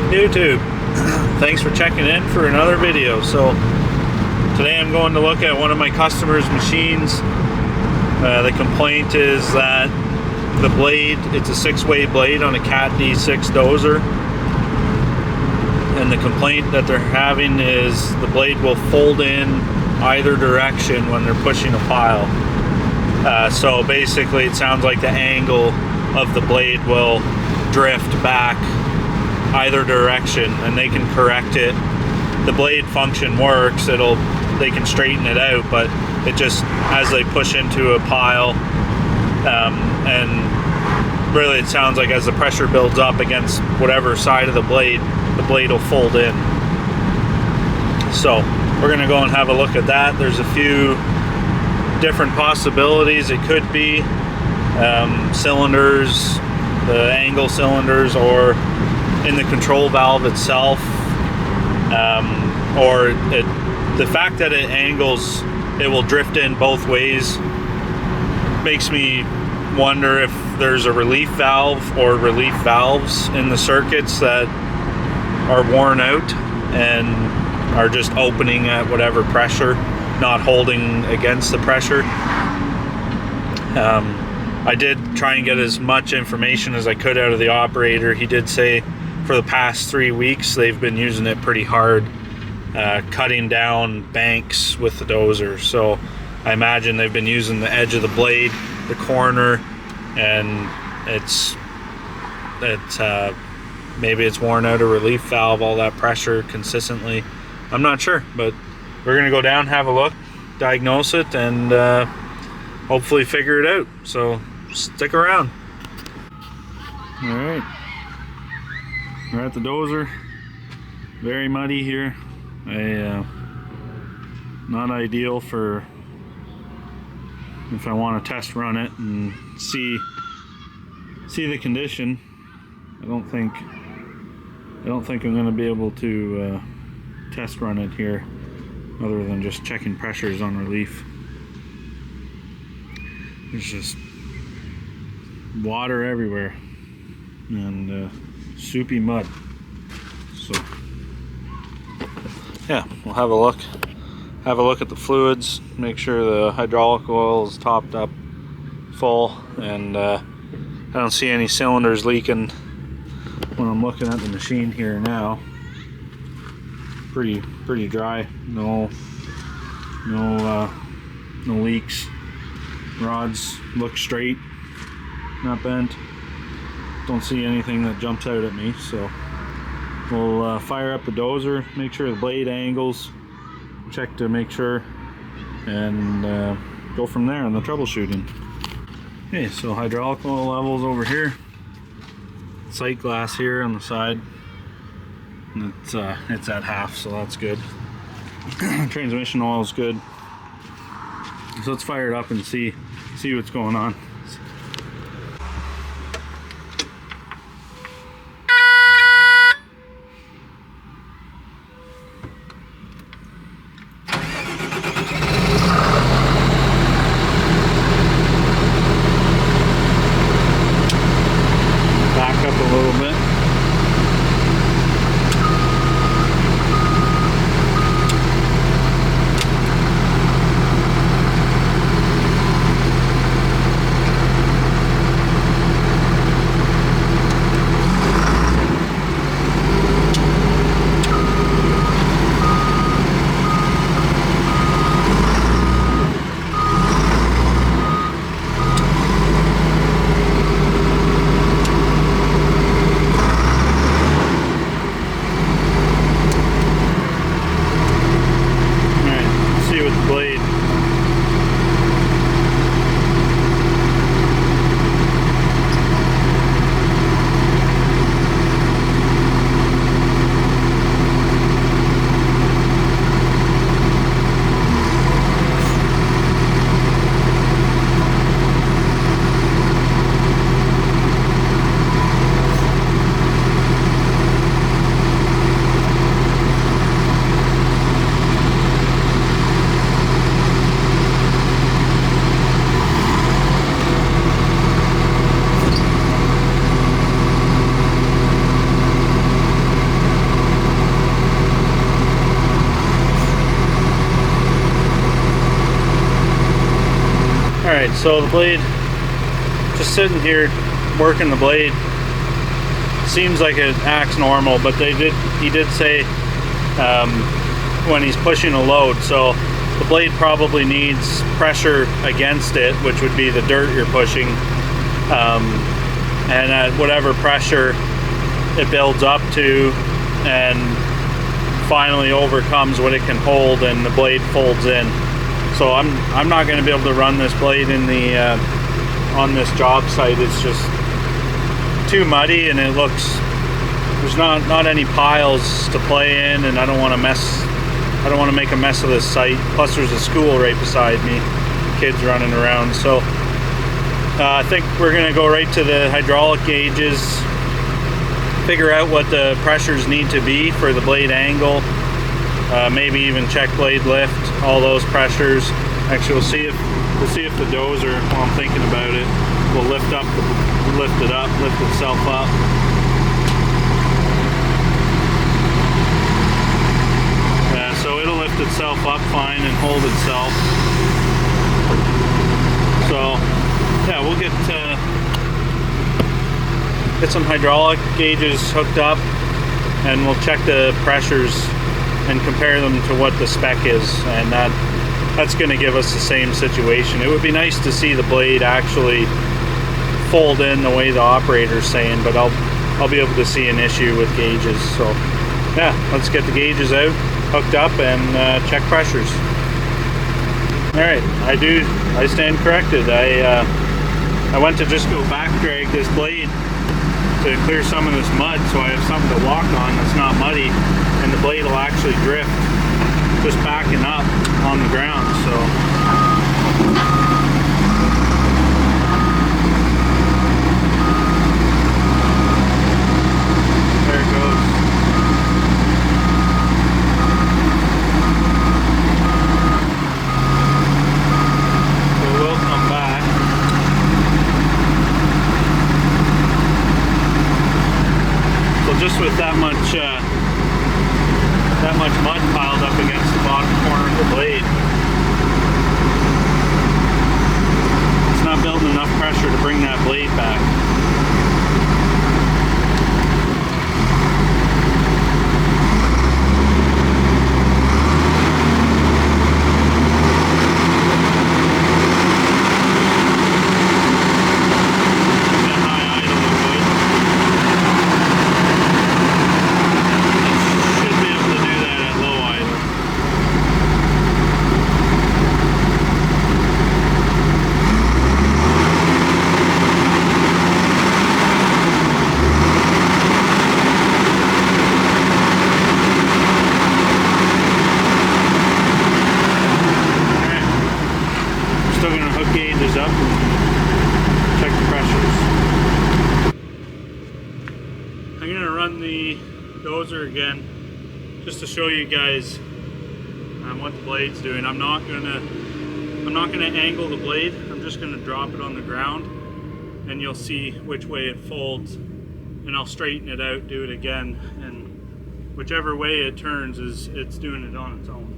YouTube. Thanks for checking in for another video. So today I'm going to look at one of my customers' machines. The complaint is that the blade, it's a 6-way blade on a Cat D6 dozer, and the complaint that they're having is the blade will fold in either direction when they're pushing a pile. So basically it sounds like the angle of the blade will drift back either direction, and they can correct it. The blade function works, they can straighten it out, but it just, as they push into a pile, and really it sounds like as the pressure builds up against whatever side of the blade will fold in. So we're gonna go and have a look at that. There's a few different possibilities. It could be cylinders, the angle cylinders, or in the control valve itself, or the fact that it angles, it will drift in both ways, makes me wonder if there's a relief valve or relief valves in the circuits that are worn out and are just opening at whatever pressure, not holding against the pressure. I did try and get as much information as I could out of the operator. He did say for the past 3 weeks they've been using it pretty hard, cutting down banks with the dozer. So I imagine they've been using the edge of the blade, the corner, and maybe it's worn out a relief valve, all that pressure consistently. I'm not sure, but we're gonna go down, have a look, diagnose it, and hopefully figure it out. So stick around. All right, we're at the dozer. Very muddy here. Not ideal for if I want to test run it and see the condition. I don't think I'm going to be able to test run it here, other than just checking pressures on relief. There's just water everywhere and soupy mud. So yeah, we'll have a look at the fluids, make sure the hydraulic oil is topped up full, and I don't see any cylinders leaking when I'm looking at the machine here now. Pretty dry, no leaks. Rods look straight, not bent. Don't see anything that jumps out at me, so we'll fire up the dozer, make sure the blade angles, check to make sure, and go from there on the troubleshooting. Okay, so hydraulic oil levels over here, sight glass here on the side, and it's at half, so that's good. Transmission oil is good, so let's fire it up and see what's going on. Back up a little bit. Alright, so the blade, just sitting here working the blade, seems like it acts normal, but he did say when he's pushing a load, so the blade probably needs pressure against it, which would be the dirt you're pushing, and at whatever pressure it builds up to and finally overcomes what it can hold, and the blade folds in. So I'm not going to be able to run this blade in the on this job site. It's just too muddy, and it looks, there's not any piles to play in, and I don't want to make a mess of this site. Plus there's a school right beside me, kids running around. So I think we're going to go right to the hydraulic gauges, figure out what the pressures need to be for the blade angle, maybe even check blade lift, all those pressures. Actually, we'll see if the dozer, while I'm thinking about it, will lift itself up. Yeah, so it'll lift itself up fine and hold itself. So yeah, we'll get some hydraulic gauges hooked up, and we'll check the pressures and compare them to what the spec is, and that's going to give us the same situation. It would be nice to see the blade actually fold in the way the operator's saying, but I'll be able to see an issue with gauges. So yeah, let's get the gauges out, hooked up, and check pressures. Alright, I stand corrected. I went to just go back drag this blade to clear some of this mud, so I have something to walk on that's not muddy, and the blade will actually drift just backing up on the ground. So there it goes. So we'll come back. So just with that much mud piled up against the bottom corner of the blade, it's not building enough pressure to bring that blade back. Again, just to show you guys what the blade's doing. I'm not gonna angle the blade. I'm just gonna drop it on the ground, and you'll see which way it folds, and I'll straighten it out, do it again, and whichever way it turns it's doing it on its own.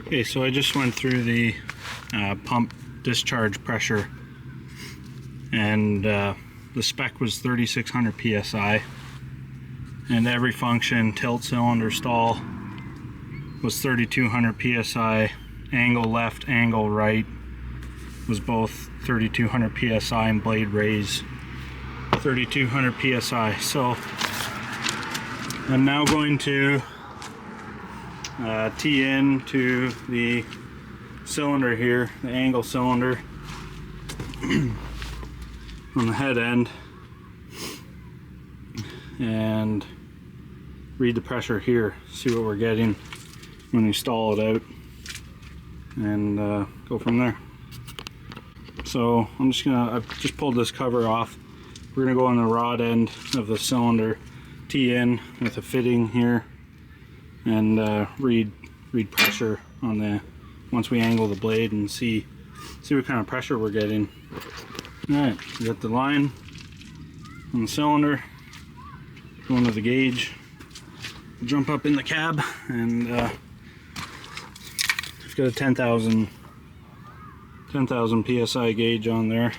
Okay, so I just went through the pump discharge pressure, and the spec was 3600 psi, and every function, tilt, cylinder, stall, was 3200 psi. Angle left, angle right was both 3200 psi, and blade raise 3200 psi. So I'm now going to tee in to the cylinder here, the angle cylinder on the head end, and read the pressure here, see what we're getting when we stall it out, and go from there. So I've just pulled this cover off. We're gonna go on the rod end of the cylinder, tee in with a fitting here, and read pressure on the, once we angle the blade, and see what kind of pressure we're getting. Alright, we got the line on the cylinder, going to the gauge, jump up in the cab, and I've got a 10,000 psi gauge on there. Okay,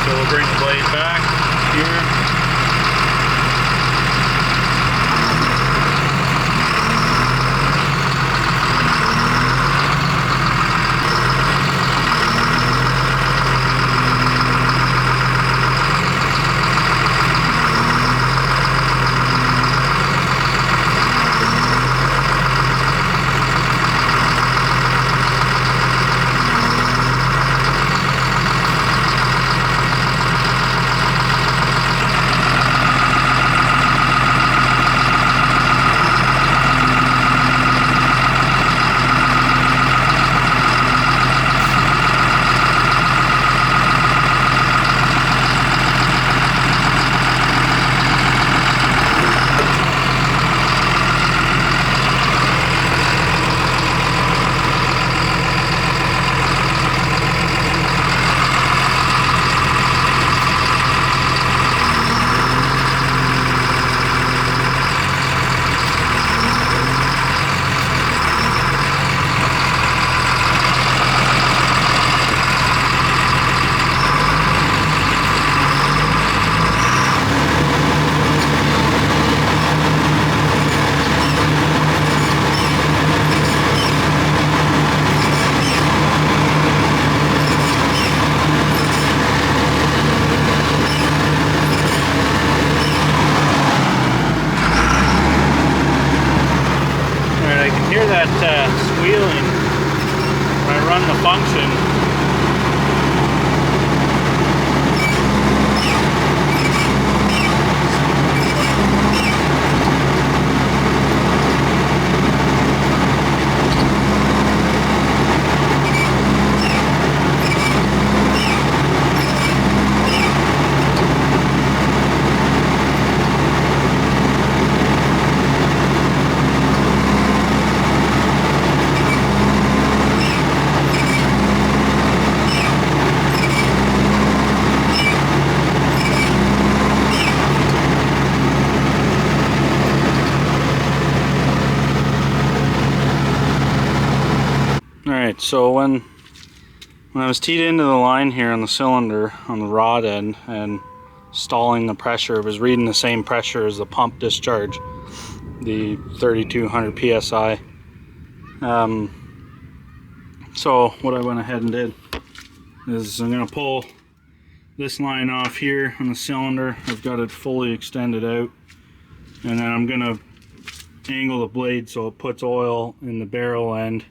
so we'll bring the blade back here. Squealing when I run the function. Alright, so when I was teed into the line here on the cylinder on the rod end and stalling the pressure, it was reading the same pressure as the pump discharge, the 3200 psi. So what I went ahead and did is I'm going to pull this line off here on the cylinder. I've got it fully extended out, and then I'm going to angle the blade so it puts oil in the barrel end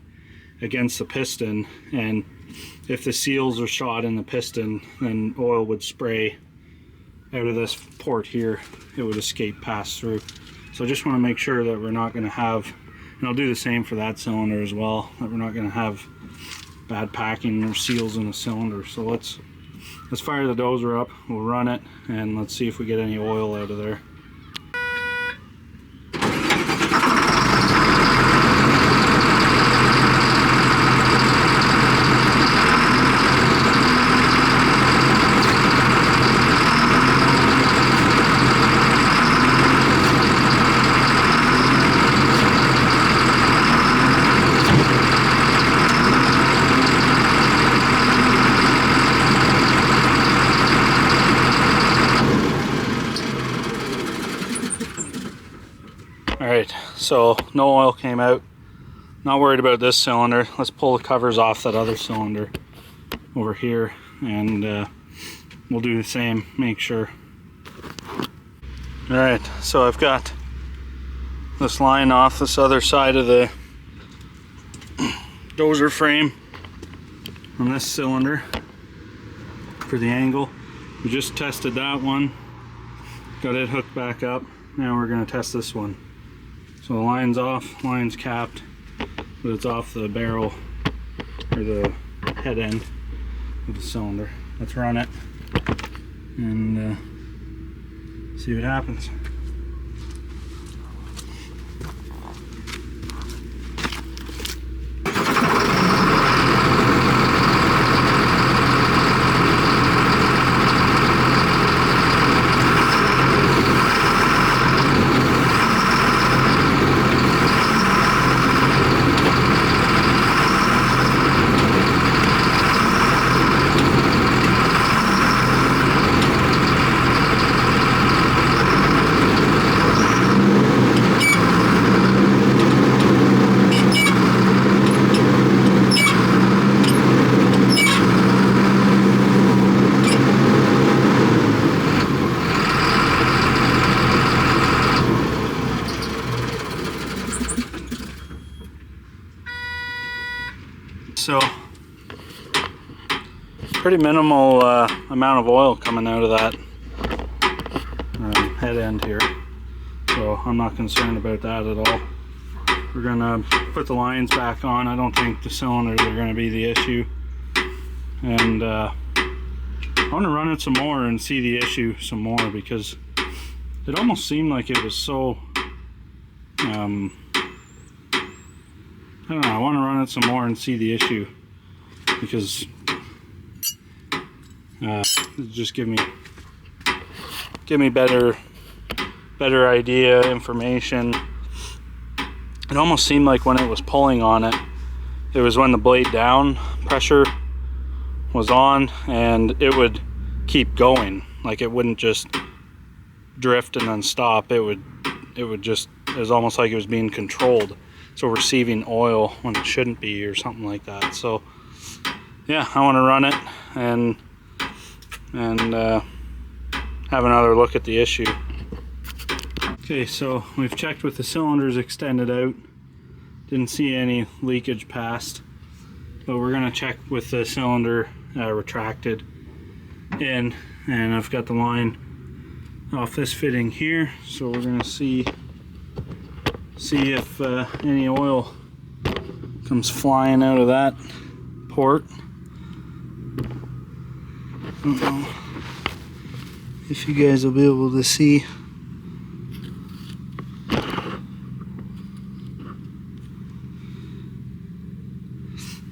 against the piston, and if the seals are shot in the piston, then oil would spray out of this port here. It would escape pass through. So I just want to make sure that we're not going to have, and I'll do the same for that cylinder as well, that we're not going to have bad packing or seals in the cylinder. So let's fire the dozer up, we'll run it, and let's see if we get any oil out of there. Alright, so no oil came out. Not worried about this cylinder. Let's pull the covers off that other cylinder over here, and we'll do the same, make sure. Alright, so I've got this line off this other side of the dozer frame on this cylinder for the angle. We just tested that one, got it hooked back up. Now we're going to test this one. So the line's off, line's capped, but it's off the barrel or the head end of the cylinder. Let's run it and see what happens. So, pretty minimal amount of oil coming out of that head end here. So I'm not concerned about that at all. We're gonna put the lines back on. I don't think the cylinders are gonna be the issue. And I want to run it some more and see the issue some more, because it almost seemed like it was so I don't know, I want to run it some more and see the issue, because just give me better idea, information. It almost seemed like when it was pulling on it, it was when the blade down pressure was on, and it would keep going. Like, it wouldn't just drift and then stop. It would just, it was almost like it was being controlled. So receiving oil when it shouldn't be, or something like that. So yeah, I want to run it and have another look at the issue. Okay, so we've checked with the cylinders extended out. Didn't see any leakage past, but we're gonna check with the cylinder retracted in, and I've got the line off this fitting here, so we're gonna see if any oil comes flying out of that port. I don't know if you guys will be able to see.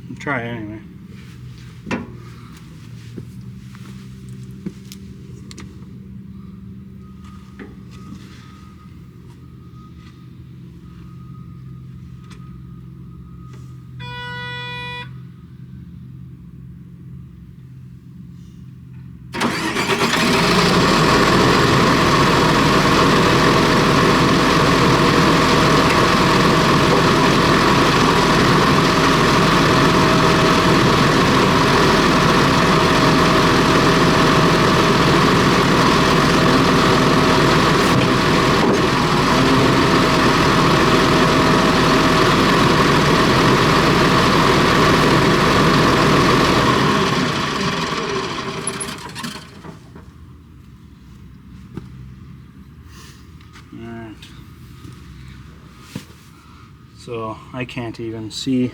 I'll try anyway. Alright. So I can't even see.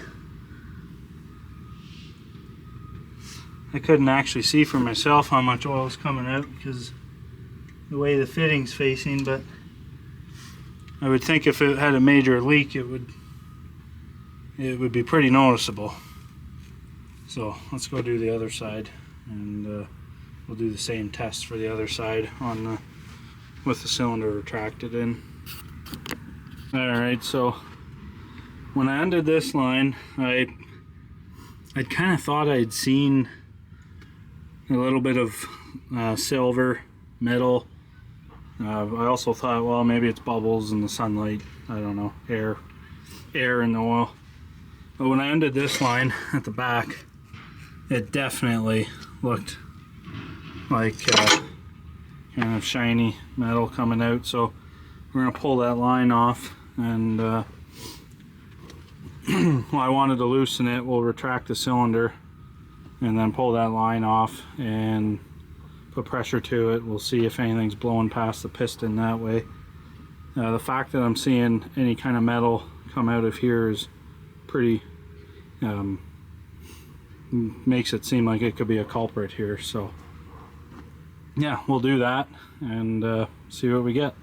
I couldn't actually see for myself how much oil is coming out because the way the fitting's facing, but I would think if it had a major leak it would be pretty noticeable. So let's go do the other side, and we'll do the same test for the other side on with the cylinder retracted in. Alright, so when I undid this line, I kind of thought I'd seen a little bit of silver, metal I also thought, well, maybe it's bubbles in the sunlight. I don't know, air in the oil. But when I undid this line at the back, it definitely looked like kind of shiny metal coming out. So we're going to pull that line off, and well, I wanted to loosen it. We'll retract the cylinder and then pull that line off and put pressure to it. We'll see if anything's blowing past the piston that way. The fact that I'm seeing any kind of metal come out of here is pretty makes it seem like it could be a culprit here. So yeah, we'll do that and see what we get.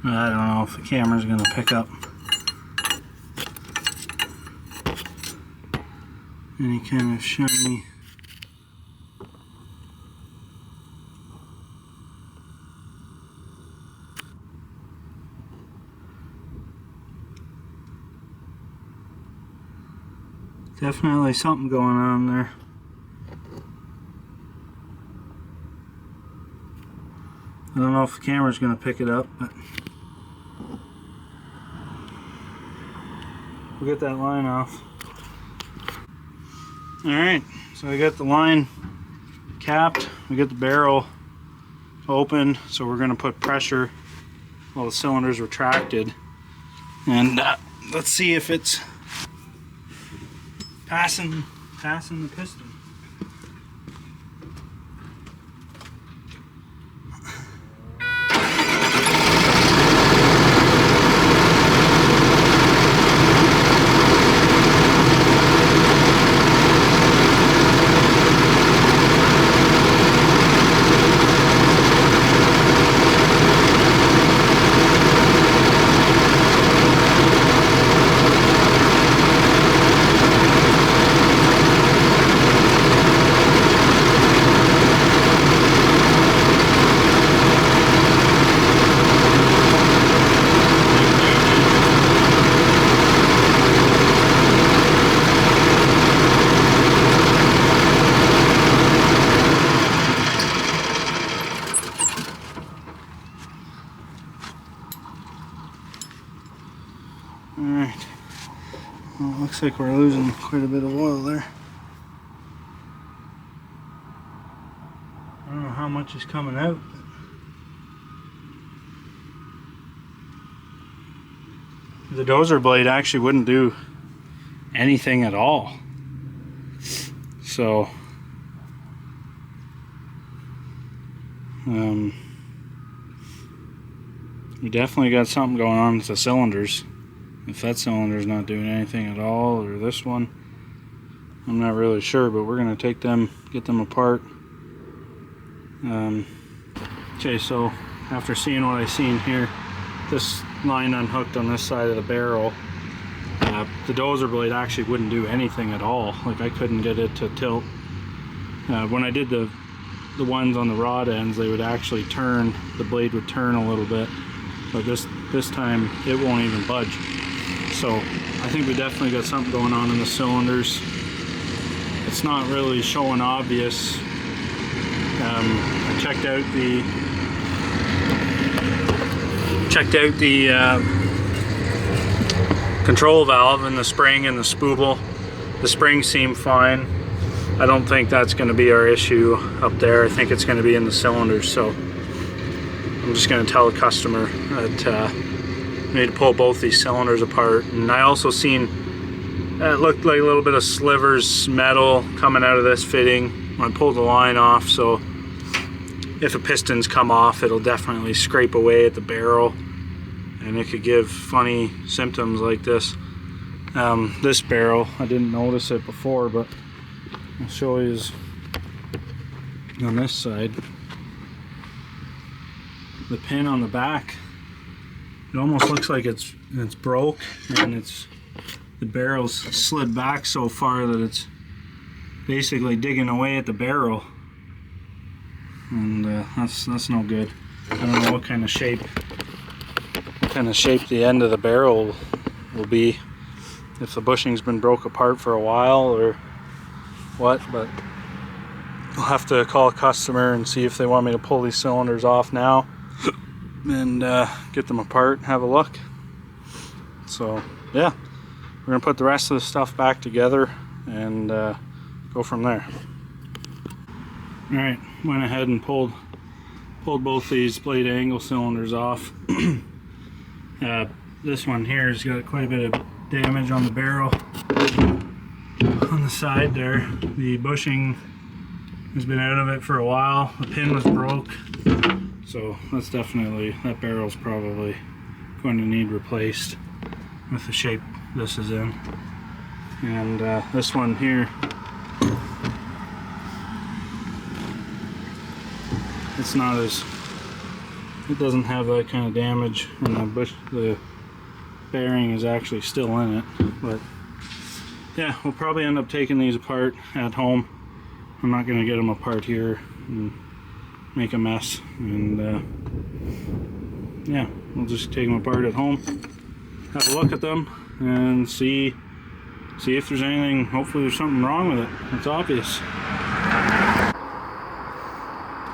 I don't know if the camera's going to pick up any kind of shiny. Definitely something going on there. I don't know if the camera's going to pick it up, but we'll get that line off. Alright, so we got the line capped, we got the barrel open, so we're going to put pressure while the cylinder's retracted, and let's see if it's passing the piston. Alright, well, it looks like we're losing quite a bit of oil there. I don't know how much is coming out. The dozer blade actually wouldn't do anything at all. So, we definitely got something going on with the cylinders. If that cylinder's not doing anything at all, or this one, I'm not really sure, but we're going to take them, get them apart. Okay, so after seeing what I seen here, this line unhooked on this side of the barrel, the dozer blade actually wouldn't do anything at all. Like, I couldn't get it to tilt. When I did the ones on the rod ends, they would actually turn, the blade would turn a little bit, but this time it won't even budge. So I think we definitely got something going on in the cylinders. It's not really showing obvious. I checked out the control valve and the spring and the spool. The springs seem fine. I don't think that's going to be our issue up there. I think it's going to be in the cylinders. So I'm just going to tell the customer that we need to pull both these cylinders apart. And I also seen it looked like a little bit of slivers metal coming out of this fitting when I pulled the line off. So if a piston's come off, it'll definitely scrape away at the barrel, and it could give funny symptoms like this. This barrel, I didn't notice it before, but I'll show you on this side. The pin on the back, it almost looks like it's broke, and the barrel's slid back so far that it's basically digging away at the barrel, and that's no good. I don't know what kind of shape the end of the barrel will be, if the bushing's been broke apart for a while, or what, but I'll have to call a customer and see if they want me to pull these cylinders off now and get them apart and have a look. So yeah, we're gonna put the rest of the stuff back together and go from there. All right, went ahead and pulled both these blade angle cylinders off. This one here has got quite a bit of damage on the barrel. On the side there, the bushing has been out of it for a while. The pin was broke, so that's definitely, that barrel's probably going to need replaced with the shape this is in. And this one here, it's not as, it doesn't have that kind of damage, and the bearing is actually still in it. But yeah, we'll probably end up taking these apart at home. I'm not going to get them apart here and make a mess, and yeah, we'll just take them apart at home, have a look at them, and see if there's anything. Hopefully there's something wrong with it. It's obvious.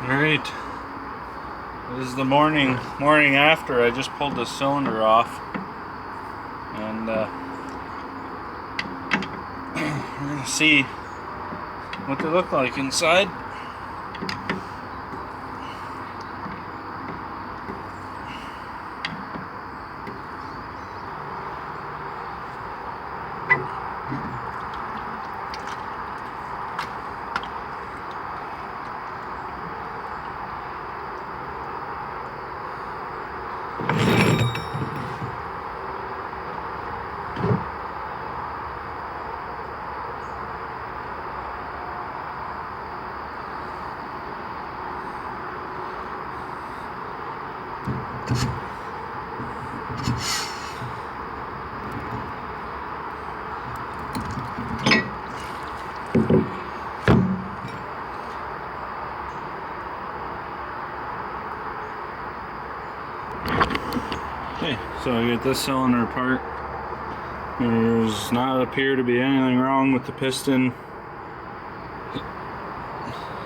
Alright, this is the morning after. I just pulled this cylinder off, and we're gonna see what they look like inside. Okay, so I get this cylinder apart. There's not appear to be anything wrong with the piston,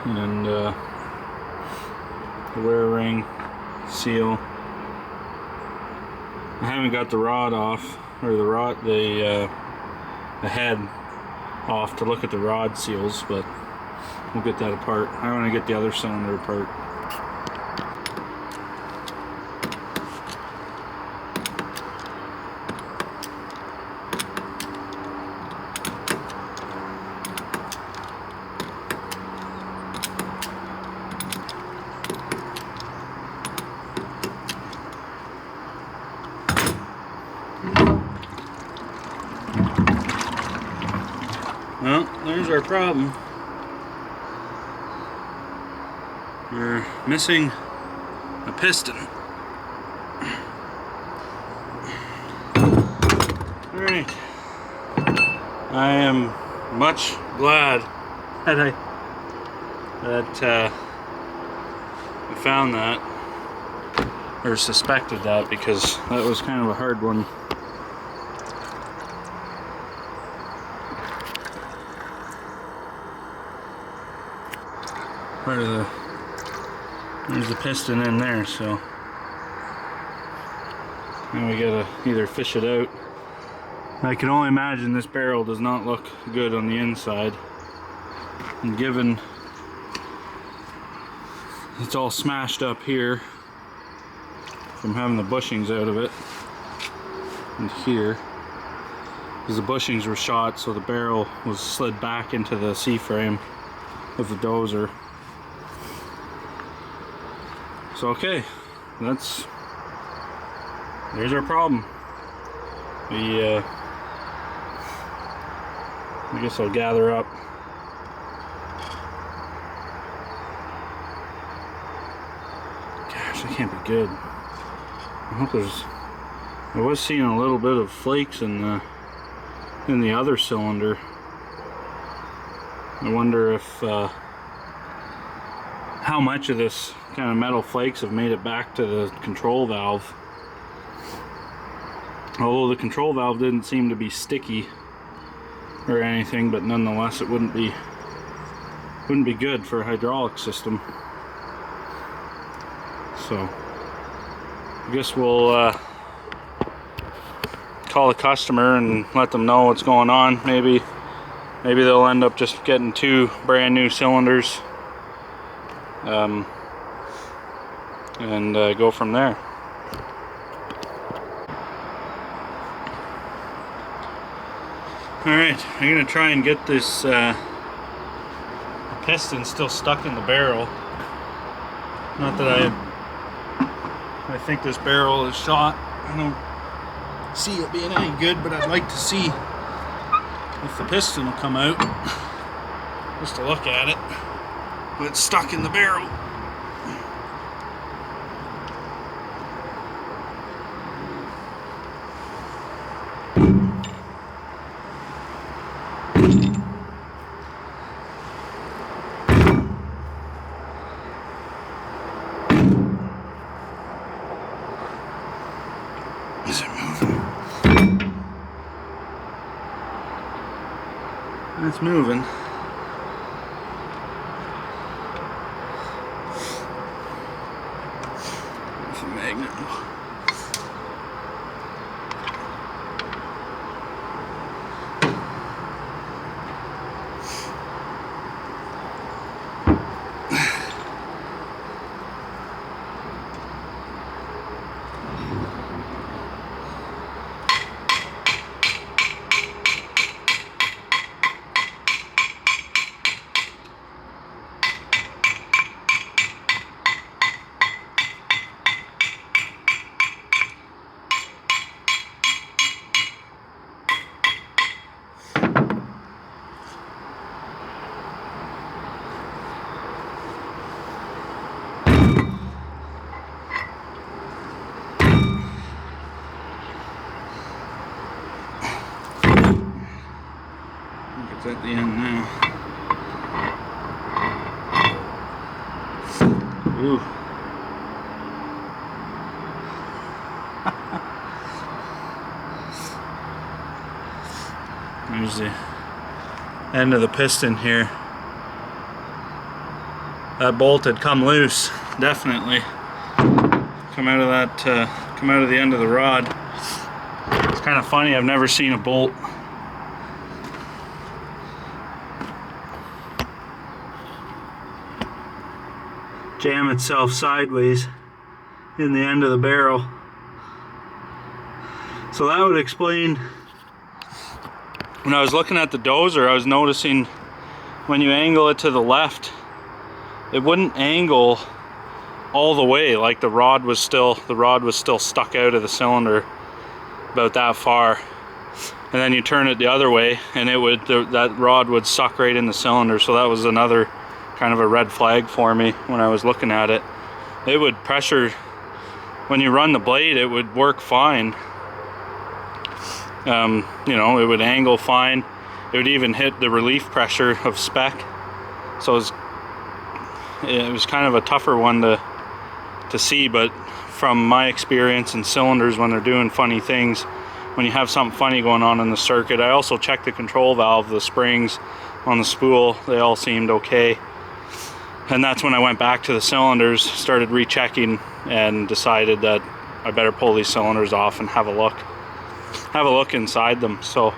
and the wear ring seal. I haven't got the rod off, or the head off to look at the rod seals, but we'll get that apart. I want to get the other cylinder apart. Well, there's our problem. We're missing a piston. Alright. I am much glad that I found that, or suspected that, because that was kind of a hard one. Part of there's the piston in there, so now we gotta either fish it out. I can only imagine this barrel does not look good on the inside, and given it's all smashed up here from having the bushings out of it, and here, because the bushings were shot, so the barrel was slid back into the C-frame of the dozer. So okay, there's our problem. I guess I'll gather up. Gosh, that can't be good. I hope I was seeing a little bit of flakes in the other cylinder. I wonder if how much of this kind of metal flakes have made it back to the control valve. Although the control valve didn't seem to be sticky or anything, but nonetheless it wouldn't be wouldn't be good for a hydraulic system. So I guess we'll call the customer and let them know what's going on. Maybe they'll end up just getting 2 brand new cylinders, and go from there. Alright, I'm going to try and get this piston still stuck in the barrel. Not that I think this barrel is shot. I don't see it being any good, but I'd like to see if the piston will come out, just to look at it. But it's stuck in the barrel. Is it moving? It's moving. It's a magnet. It's at the end now. Ooh. There's the end of the piston here. That bolt had come loose, definitely. Come out of that, come out of the end of the rod. It's kind of funny, I've never seen a bolt jam itself sideways in the end of the barrel. So that would explain, when I was looking at the dozer, I was noticing when you angle it to the left, it wouldn't angle all the way, like the rod was still stuck out of the cylinder about that far. And then you turn it the other way and it would, that rod would suck right in the cylinder. So that was another kind of a red flag for me when I was looking at it. It would pressure, when you run the blade, it would work fine. You know, it would angle fine. It would even hit the relief pressure of spec. So it was kind of a tougher one to see, but from my experience in cylinders, when they're doing funny things, when you have something funny going on in the circuit. I also checked the control valve, the springs on the spool, they all seemed okay. And that's when I went back to the cylinders, started rechecking, and decided that I better pull these cylinders off and have a look inside them. So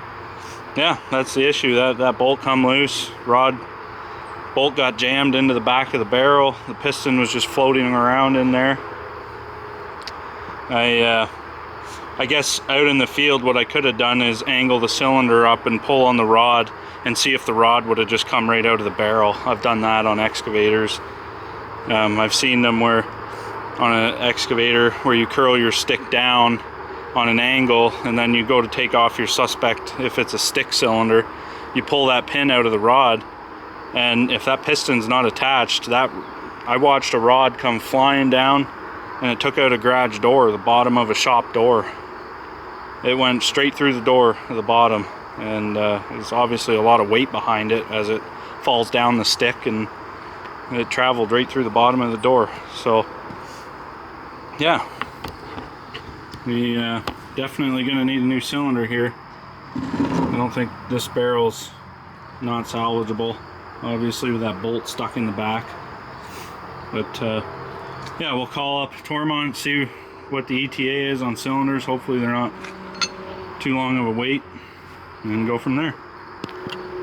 yeah, that's the issue. That bolt come loose, bolt got jammed into the back of the barrel. The piston was just floating around in there. I guess out in the field, what I could have done is angle the cylinder up and pull on the rod and see if the rod would have just come right out of the barrel. I've done that on excavators. I've seen them where on an excavator where you curl your stick down on an angle, and then you go to take off your suspect, if it's a stick cylinder, you pull that pin out of the rod, and if that piston's not attached, I watched a rod come flying down and it took out a garage door, the bottom of a shop door. It went straight through the door at the bottom, and there's obviously a lot of weight behind it as it falls down the stick, and it traveled right through the bottom of the door. So yeah, we definitely gonna need a new cylinder here. I don't think this barrel's not salvageable. obviously with that bolt stuck in the back. But yeah, we'll call up Tormont, see what the ETA is on cylinders. Hopefully they're not too long of a wait, and go from there.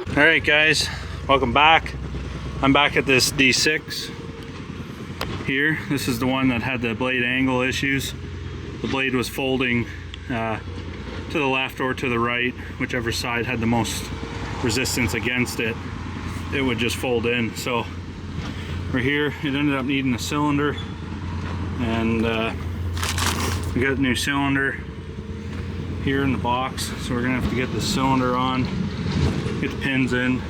Alright guys, welcome back. I'm back at this D6 here. This is the one that had the blade angle issues. The blade was folding to the left or to the right, whichever side had the most resistance against it, it would just fold in. So we're here. It ended up needing a cylinder, and we got a new cylinder here in the box, so we're gonna have to get the cylinder on, get the pins in,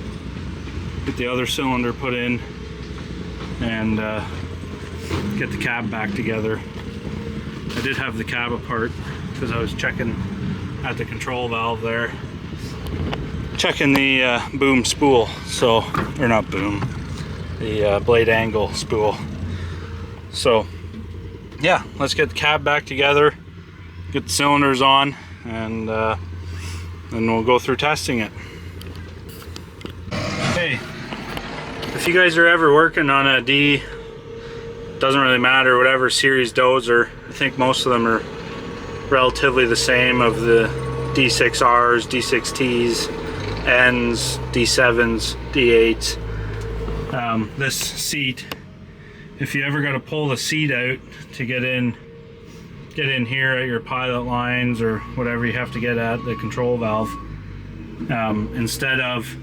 get the other cylinder put in, and get the cab back together. I did have the cab apart because I was checking at the control valve there, checking the boom spool, so, or not boom, the blade angle spool. So yeah, let's get the cab back together, get the cylinders on, and then we'll go through testing it. Okay, if you guys are ever working on a D, doesn't really matter, whatever series dozer, I think most of them are relatively the same, of the D6Rs, D6Ts, Ns, D7s, D8s. This seat, if you ever got to pull the seat out to get in here at your pilot lines or whatever you have to get at the control valve, instead of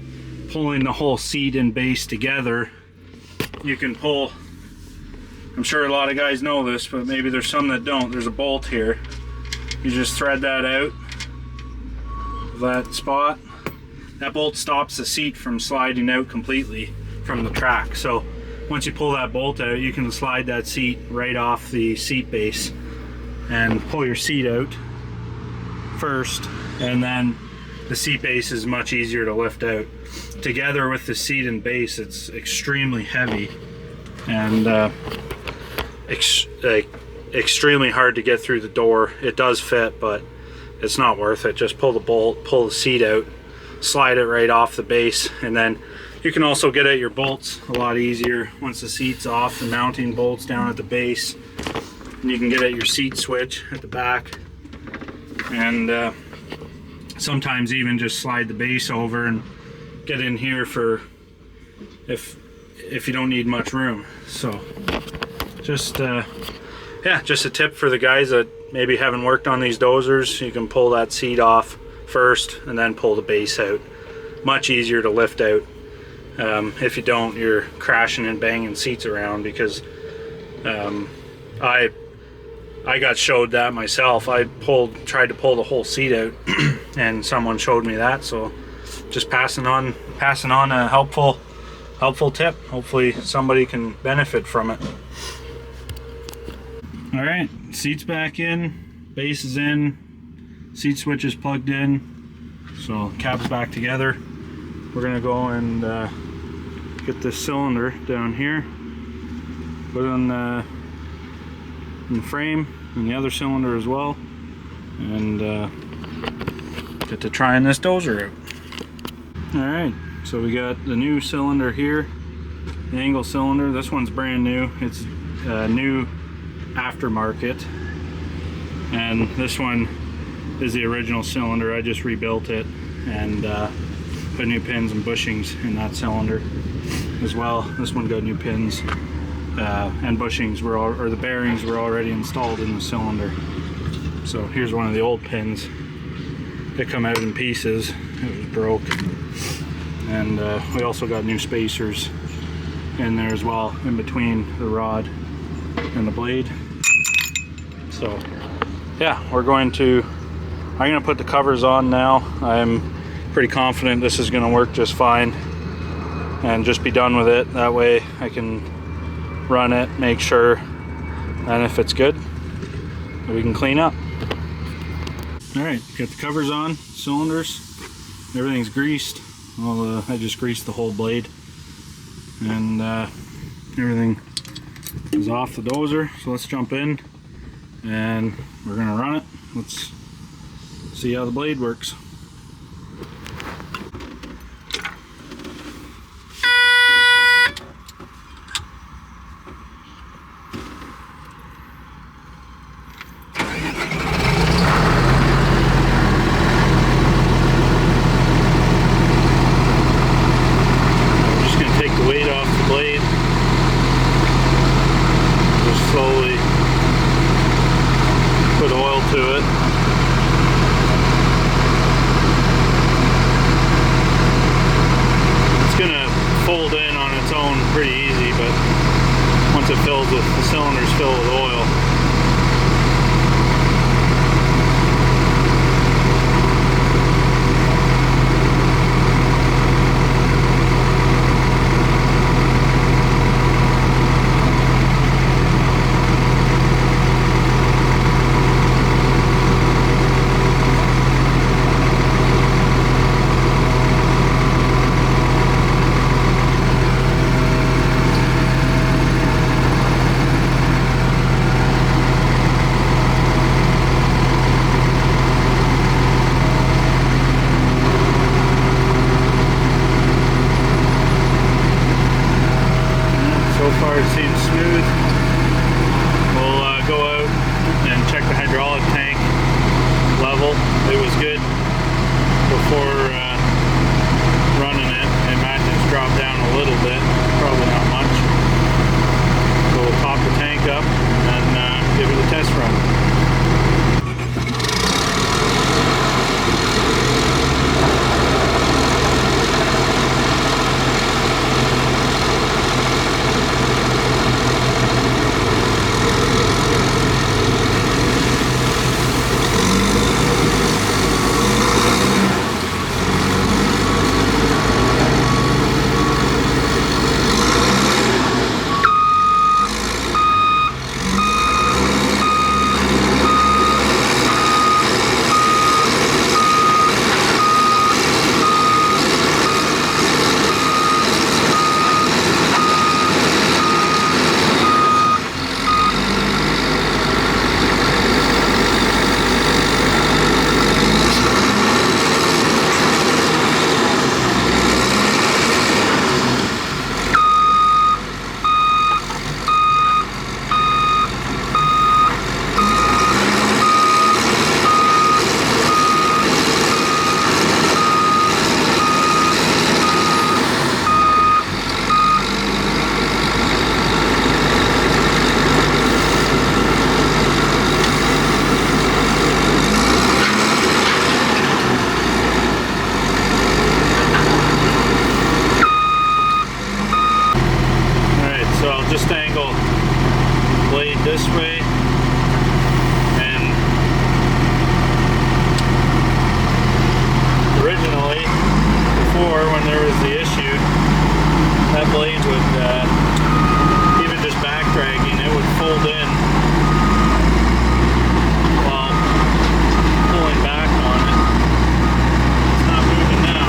pulling the whole seat and base together, you can pull, I'm sure a lot of guys know this, but maybe there's some that don't, there's a bolt here. You just thread that out of that spot. That bolt stops the seat from sliding out completely from the track. So once you pull that bolt out, you can slide that seat right off the seat base and pull your seat out first, and then the seat base is much easier to lift out. Together with the seat and base, it's extremely heavy and extremely hard to get through the door. It does fit, but it's not worth it. Just pull the bolt, pull the seat out, slide it right off the base, and then you can also get at your bolts a lot easier once the seat's off, the mounting bolts down at the base, and you can get at your seat switch at the back, and sometimes even just slide the base over and get in here for if you don't need much room. So just yeah, just a tip for the guys that maybe haven't worked on these dozers. You can pull that seat off first and then pull the base out. Much easier to lift out. If you don't, you're crashing and banging seats around, because I got showed that myself. I tried to pull the whole seat out and someone showed me that, so just passing on a helpful tip. Hopefully somebody can benefit from it. All right, seat's back in, base is in, seat switch is plugged in, so cab's back together. We're gonna go and get this cylinder down here, put it on in the frame, and the other cylinder as well, and get to trying this dozer out. All right, so we got the new cylinder here, the angle cylinder. This one's brand new. It's new aftermarket, and this one is the original cylinder. I just rebuilt it and put new pins and bushings in that cylinder as well. This one got new pins and bushings or the bearings were already installed in the cylinder. So here's one of the old pins. It come out in pieces. It was broke, and we also got new spacers in there as well, in between the rod and the blade. So yeah, I'm gonna put the covers on now. I'm pretty confident this is gonna work just fine, and just be done with it. That way I can run it, make sure, and if it's good, we can clean up. All right, got the covers on, cylinders, everything's greased. Well, I just greased the whole blade, and everything is off the dozer. So let's jump in and we're gonna run it. Let's see how the blade works. tells us the cylinder's filled with oil. So far it seems smooth. We'll go out and check the hydraulic tank level. It was good before running it. I imagine it's dropped down a little bit, probably not much. So we'll top the tank up and give it a test run. Just angle blade this way, and originally, before when there was the issue, that blade would, even just back dragging, it would fold in while pulling back on it. It's not moving now.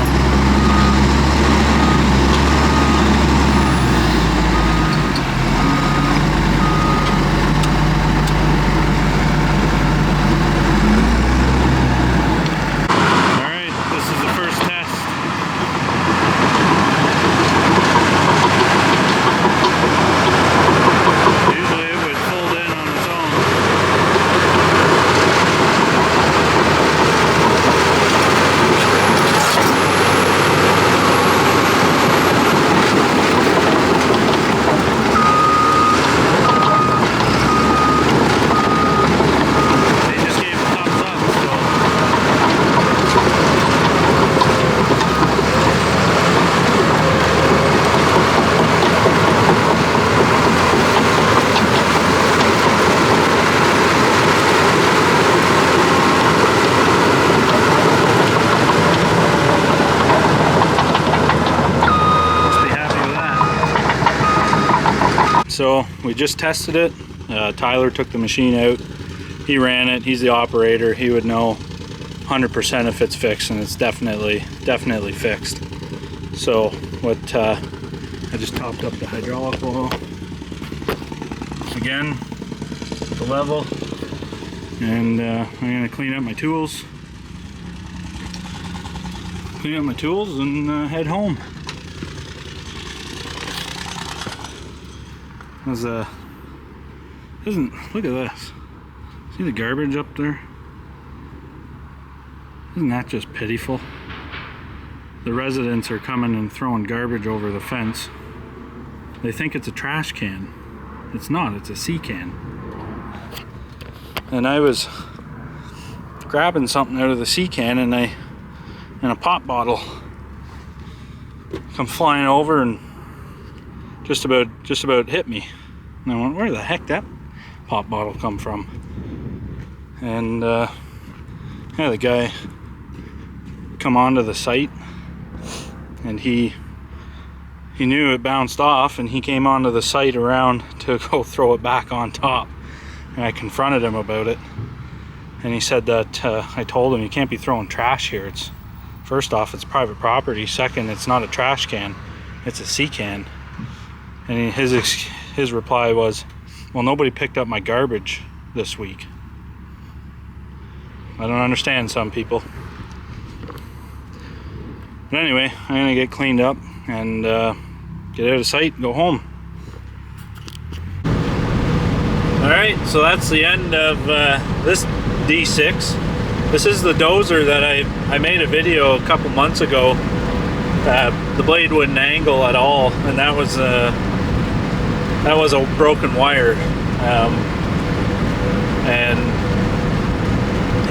So we just tested it. Tyler took the machine out. He ran it. He's the operator. He would know 100% if it's fixed, and it's definitely fixed. So what I just topped up the hydraulic oil again, the level, and I'm gonna clean up my tools. And head home. Look at this. See the garbage up there? Isn't that just pitiful? The residents are coming and throwing garbage over the fence. They think it's a trash can. It's not, it's a sea can. And I was grabbing something out of the sea can, and a pop bottle come flying over and just about hit me. And I went, where the heck that pop bottle come from? And yeah, the guy come onto the site, and he knew it bounced off, and he came onto the site around to go throw it back on top. And I confronted him about it, and he said that I told him, you can't be throwing trash here. It's, first off, it's private property. Second, it's not a trash can, it's a sea can. And his reply was, well, nobody picked up my garbage this week. I don't understand some people. But anyway, I'm gonna get cleaned up and get out of sight and go home. Alright, so that's the end of this D6. This is the dozer that I made a video a couple months ago. The blade wouldn't angle at all, and that was a broken wire. And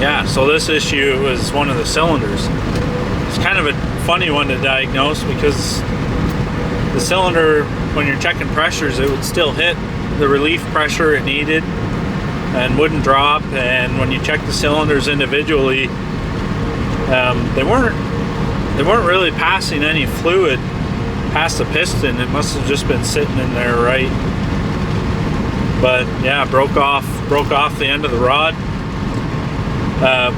yeah, so this issue was one of the cylinders. It's kind of a funny one to diagnose, because the cylinder, when you're checking pressures, it would still hit the relief pressure it needed and wouldn't drop. And when you check the cylinders individually, they weren't really passing any fluid past the piston. It must have just been sitting in there, right? But yeah, broke off the end of the rod.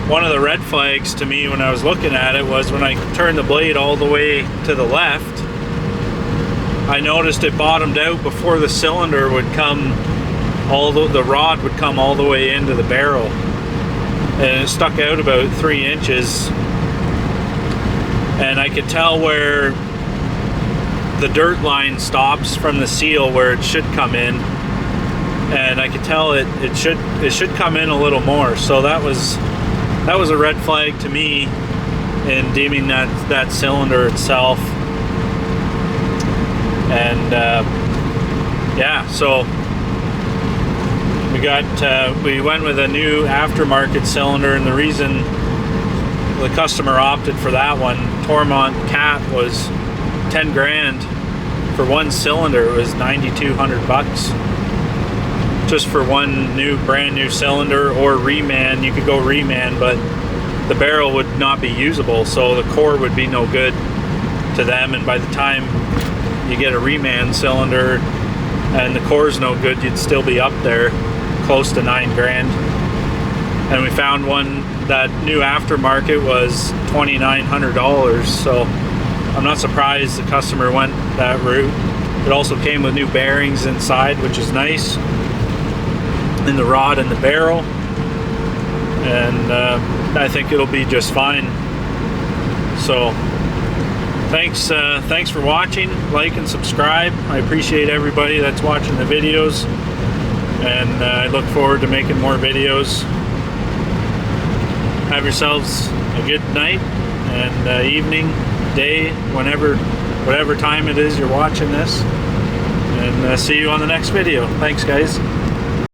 One of the red flags to me when I was looking at it was when I turned the blade all the way to the left, I noticed it bottomed out before the cylinder would come, the rod would come all the way into the barrel. And it stuck out about 3 inches. And I could tell where the dirt line stops from the seal where it should come in. And I could tell it should come in a little more. So that was a red flag to me in deeming that cylinder itself. And yeah, so we went with a new aftermarket cylinder, and the reason the customer opted for that one, Tormont Cat, was 10 grand for one cylinder. It was $9,200 just for one brand new cylinder, or reman. You could go reman, but the barrel would not be usable, so the core would be no good to them. And by the time you get a reman cylinder and the core's no good, you'd still be up there close to 9 grand. And we found one that new aftermarket was $2,900, so I'm not surprised the customer went that route. It also came with new bearings inside, which is nice, in the rod and the barrel, and I think it'll be just fine. So thanks for watching. Like and subscribe. I appreciate everybody that's watching the videos, and I look forward to making more videos. Have yourselves a good night and evening, day, whatever time it is you're watching this, and see you on the next video. Thanks, guys.